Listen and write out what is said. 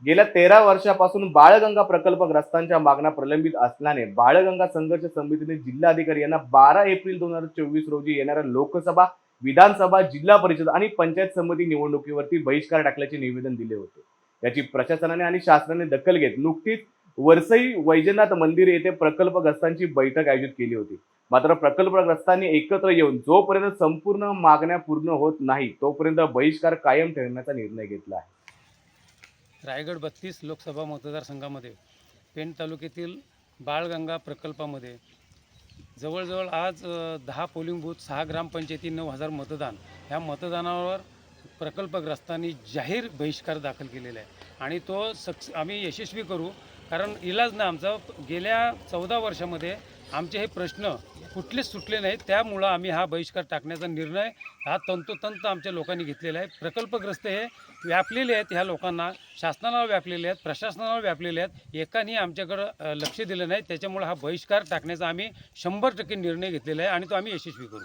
गेल्या 13 वर्षापासून बाळगंगा प्रकल्पग्रस्तांच्या मागण्या प्रलंबित असल्याने बाळगंगा संघर्ष समितीने जिल्हाधिकारी यांना 12 एप्रिल 2024 रोजी येणाऱ्या लोकसभा, विधानसभा, जिल्हा परिषद आणि पंचायत समिती निवडणुकीवरती बहिष्कार टाकल्याचे निवेदन दिले होते. याची प्रशासनाने आणि शासनाने दखल घेत नुकतीच वरसई वैजनाथ मंदिर येथे प्रकल्पग्रस्तांची बैठक आयोजित केली होती. मात्र प्रकल्पग्रस्तांनी एकत्र येऊन जोपर्यंत संपूर्ण मागण्या पूर्ण होत नाही तोपर्यंत बहिष्कार कायम ठेवण्याचा निर्णय घेतला आहे. रायगड 32 लोकसभा मतदारसंघामध्ये पेण तालुक्यातील बाळगंगा प्रकल्पामध्ये जवळजवळ आज 10 पोलिंग बूथ, 6 ग्रामपंचायती, 9,000 मतदान. ह्या मतदानावर प्रकल्पग्रस्तांनी जाहीर बहिष्कार दाखल केलेला आहे आणि तो आम्ही यशस्वी करू. कारण इलाज नाही आमचा. गेल्या 14 वर्षामध्ये आमचे हे प्रश्न कुठलेच सुटले नाहीत. त्यामुळं आम्ही हा बहिष्कार टाकण्याचा निर्णय हा तंतोतंत आमच्या लोकांनी घेतलेला आहे. प्रकल्पग्रस्त हे व्यापलेले आहेत. ह्या लोकांना शासनाला व्यापलेले आहेत, प्रशासनाला व्यापलेले आहेत. एकाने आमच्याकडं लक्ष दिलं नाही. त्याच्यामुळे हा बहिष्कार टाकण्याचा आम्ही 100% निर्णय घेतलेला आहे आणि तो आम्ही यशस्वी करू.